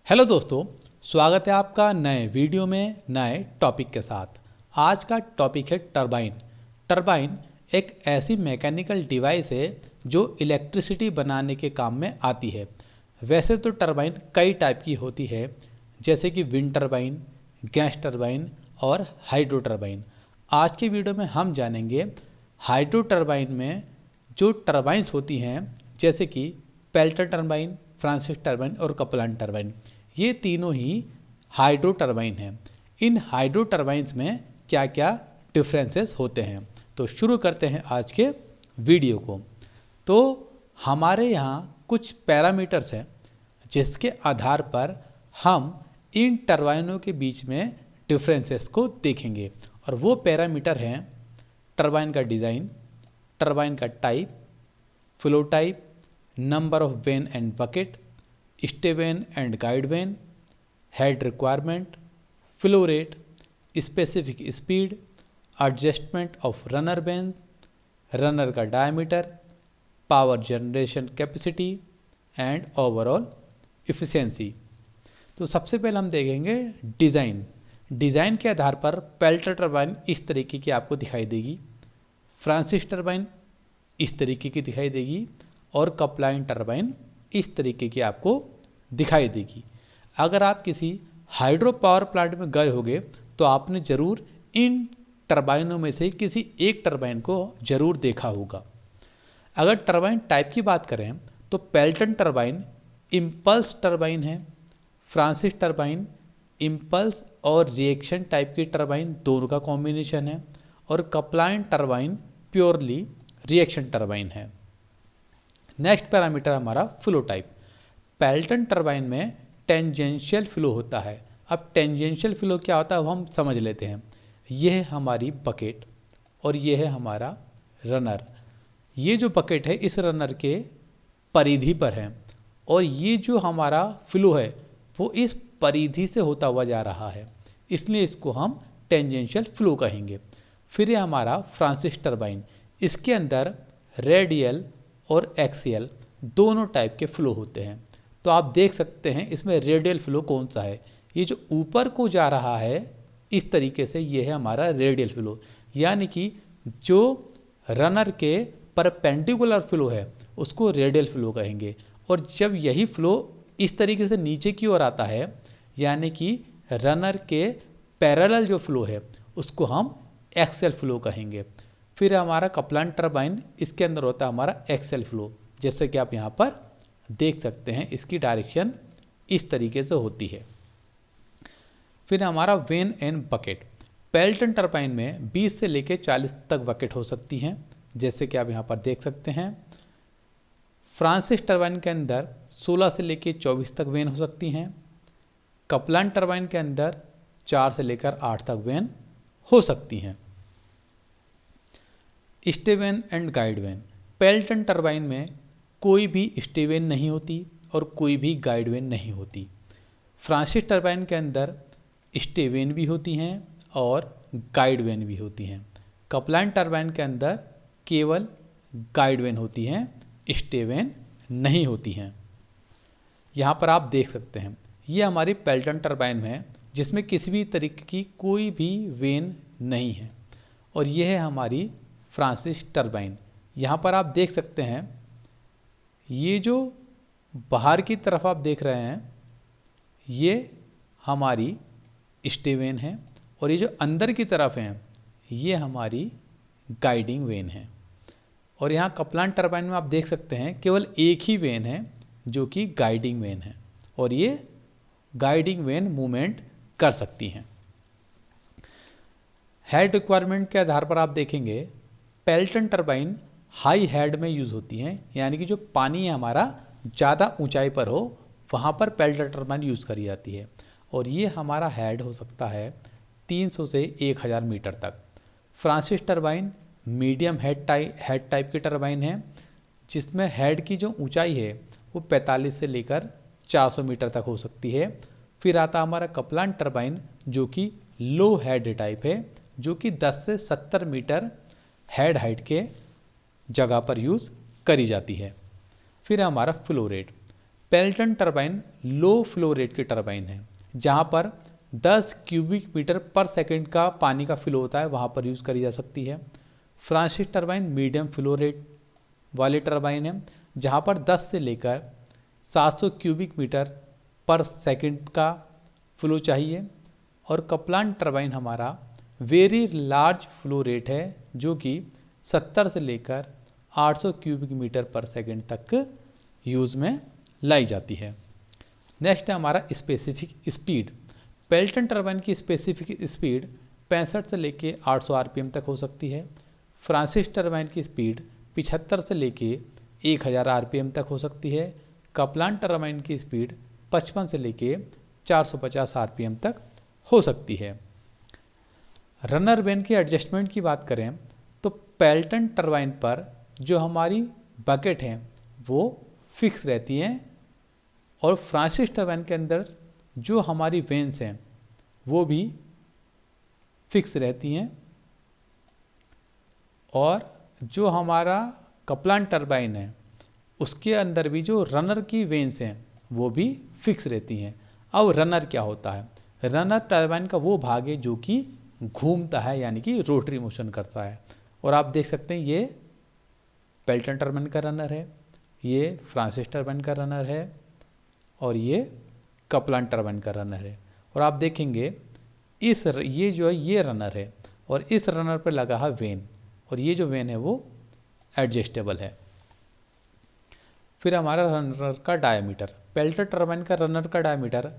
Hello दोस्तों, स्वागत है आपका नए वीडियो में नए टॉपिक के साथ। आज का टॉपिक है टरबाइन। टरबाइन एक ऐसी मैकेनिकल डिवाइस है जो इलेक्ट्रिसिटी बनाने के काम में आती है। वैसे तो टरबाइन कई टाइप की होती है, जैसे कि विंड टरबाइन, गैस टरबाइन और हाइड्रो टरबाइन। आज के वीडियो में हम जानेंगे हाइड्रो टरबाइन में जो टरबाइन्स होती हैं, जैसे कि पेल्टर टरबाइन, फ्रांसिस टरबाइन और कपलान टरबाइन। ये तीनों ही हाइड्रो टरबाइन हैं। इन हाइड्रो टरबाइन्स में क्या क्या डिफरेंसेस होते हैं, तो शुरू करते हैं आज के वीडियो को। तो हमारे यहाँ कुछ पैरामीटर्स हैं जिसके आधार पर हम इन टरबाइनों के बीच में डिफरेंसेस को देखेंगे, और वो पैरामीटर हैं टरबाइन का डिज़ाइन, टरबाइन का type, flow type, number of vane and bucket, stay vane and guide vane, head requirement, flow rate, specific speed, adjustment of runner vane, runner का diameter, power generation capacity and overall efficiency. तो सबसे पहले हम देखेंगे design. Design के आधार पर पेल्टर turbine इस तरीके की आपको दिखाई देगी, फ्रांसिस टरबाइन इस तरीके की दिखाई देगी और कपलाइन टरबाइन इस तरीके की आपको दिखाई देगी। अगर आप किसी हाइड्रो पावर प्लांट में गए होंगे तो आपने ज़रूर इन टरबाइनों में से किसी एक टरबाइन को ज़रूर देखा होगा। अगर टरबाइन टाइप की बात करें तो पेल्टन टरबाइन इम्पल्स टरबाइन है, फ्रांसिस टरबाइन इम्पल्स और रिएक्शन टाइप की टरबाइन दोनों का कॉम्बिनेशन है, और कपलाइन टरबाइन प्योरली रिएक्शन टरबाइन है। नेक्स्ट पैरामीटर हमारा फ्लो टाइप। पेल्टन टरबाइन में टेंजेंशियल फ्लो होता है। अब टेंजेंशियल फ्लो क्या होता है वो हम समझ लेते हैं। यह है हमारी बकेट और यह है हमारा रनर। ये जो बकेट है इस रनर के परिधि पर है, और ये जो हमारा फ्लो है वो इस परिधि से होता हुआ जा रहा है, इसलिए इसको हम टेंजेंशियल फ्लो कहेंगे। फिर ये हमारा फ्रांसिस टरबाइन, इसके अंदर रेडियल और एक्सियल दोनों टाइप के फ्लो होते हैं। तो आप देख सकते हैं इसमें रेडियल फ्लो कौन सा है, ये जो ऊपर को जा रहा है इस तरीके से, ये है हमारा रेडियल फ्लो, यानी कि जो रनर के परपेंडिकुलर फ्लो है उसको रेडियल फ्लो कहेंगे। और जब यही फ्लो इस तरीके से नीचे की ओर आता है, यानी कि रनर के पैरेलल जो फ्लो है उसको हम एक्सियल फ्लो कहेंगे। फिर हमारा कपलान टरबाइन, इसके अंदर होता है हमारा एक्सियल फ्लो, जैसे कि आप यहाँ पर देख सकते हैं इसकी डायरेक्शन इस तरीके से होती है। फिर हमारा when and bucket. Pelton turbine में 20 से लेकर 40 तक बकेट हो सकती हैं, जैसे कि आप यहाँ पर देख सकते हैं। फ्रांसिस टरबाइन के अंदर 16 से लेकर 24 तक वेन हो सकती हैं। कपलान टरबाइन के अंदर 4 से लेकर 8 तक वेन हो सकती हैं। Stay vane and guide when. Pelton turbine में कोई भी स्टे वेन नहीं होती और कोई भी गाइड वेन नहीं होती। फ्रांसिस टरबाइन के अंदर स्टे वेन भी होती हैं और गाइड वेन भी होती हैं। कपलान टरबाइन के अंदर केवल गाइड वेन होती हैं, स्टे वेन नहीं होती हैं। यहाँ पर आप देख सकते हैं ये हमारी पेल्टन टरबाइन है जिसमें किसी भी तरीके की कोई भी वेन नहीं है, और ये है हमारी फ्रांसिस टरबाइन। यहाँ पर आप देख सकते हैं ये जो बाहर की तरफ आप देख रहे हैं ये हमारी स्टे वेन है, और ये जो अंदर की तरफ हैं ये हमारी गाइडिंग वेन है। और यहाँ कपलान टरबाइन में आप देख सकते हैं केवल एक ही वेन है जो कि गाइडिंग वेन है, और ये गाइडिंग वेन मूवमेंट कर सकती हैं। हेड रिक्वायरमेंट के आधार पर आप देखेंगे पेल्टन टरबाइन हाई हेड में यूज़ होती हैं, यानी कि जो पानी है हमारा ज़्यादा ऊंचाई पर हो वहाँ पर पेल्टन टरबाइन यूज़ करी जाती है, और ये हमारा हेड हो सकता है 300 से 1000 मीटर तक। Francis turbine medium head type की टरबाइन है, जिसमें हेड की जो ऊंचाई है वो 45 से लेकर 400 मीटर तक हो सकती है। फिर आता हमारा कपलान टरबाइन जो कि लो हेड टाइप है, जो कि 10 से 70 मीटर हेड हाइट के जगह पर यूज़ करी जाती है। फिर हमारा flow rate. Pelton turbine low flow rate की टरबाइन है, जहाँ पर 10 क्यूबिक मीटर पर सेकंड का पानी का फ्लो होता है, वहाँ पर यूज़ करी जा सकती है। Francis turbine medium flow rate वाली टरबाइन है, जहाँ पर 10 से लेकर 700 क्यूबिक मीटर पर सेकंड का फ्लो चाहिए। और कपलान टरबाइन हमारा वेरी लार्ज फ्लो रेट है, जो कि 70 से लेकर 800 क्यूबिक मीटर पर सेकंड तक यूज़ में लाई जाती है। नेक्स्ट है हमारा स्पेसिफिक स्पीड। पेल्टन टरबाइन की स्पेसिफिक स्पीड 65 से लेके 800 आरपीएम तक हो सकती है। फ्रांसिस टरबाइन की स्पीड 75 से लेके 1000 आरपीएम तक हो सकती है। कपलान टरबाइन की स्पीड 55 से लेके 450 आरपीएम तक हो सकती है। रनर वेन के एडजस्टमेंट की बात करें तो पेल्टन टरबाइन पर जो हमारी बकेट हैं वो फिक्स रहती हैं, और फ्रांसिस टरबाइन के अंदर जो हमारी वेन्स हैं वो भी फिक्स रहती हैं, और जो हमारा कपलान टरबाइन है उसके अंदर भी जो रनर की वेन्स हैं वो भी फिक्स रहती हैं। अब रनर क्या होता है? रनर टरबाइन का वो भाग है जो कि घूमता है, यानी कि रोटरी मोशन करता है। और आप देख सकते हैं ये पेल्टन टरबाइन का रनर है, ये फ्रांसिस टरबाइन का रनर है, और ये कपलान टरबाइन का रनर है। और आप देखेंगे ये जो है ये रनर है, और इस रनर पर लगा है वेन, और ये जो वेन है वो एडजस्टेबल है। फिर हमारा रनर का डायमीटर, पेल्टन टरबाइन का रनर का डायमीटर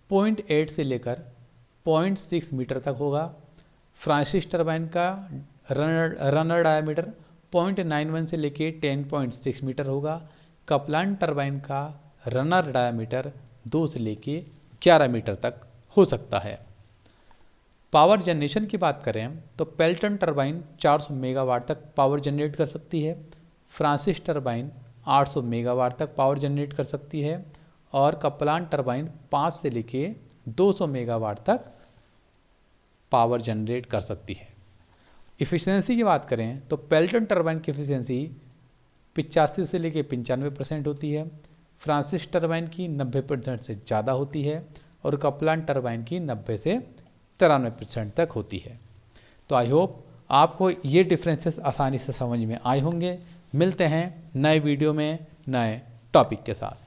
0.8 से लेकर 0.6 मीटर तक होगा। फ्रांसिस टरबाइन का रनर डायमीटर 0.91 से लेके 10.6 मीटर होगा। कपलान टरबाइन का रनर डायमीटर 2 से लेके 11 मीटर तक हो सकता है। पावर जनरेशन की बात करें तो पेल्टन टरबाइन 400 मेगावाट तक पावर जनरेट कर सकती है। फ्रांसिस टरबाइन 800 मेगावाट तक पावर जनरेट कर सकती है, और कपलान टरबाइन 5 से लेके 200 मेगावाट तक पावर जनरेट कर सकती है। इफ़िशियंसी की बात करें तो पेल्टन टरबाइन की इफ़िशियंसी 85 से लेके 95% होती है। फ्रांसिस टरबाइन की 90% से ज़्यादा होती है, और कपलान टरबाइन की 90 से 93% तक होती है। तो आई होप आपको ये डिफरेंसेस आसानी से समझ में आए होंगे। मिलते हैं नए वीडियो में नए टॉपिक के साथ।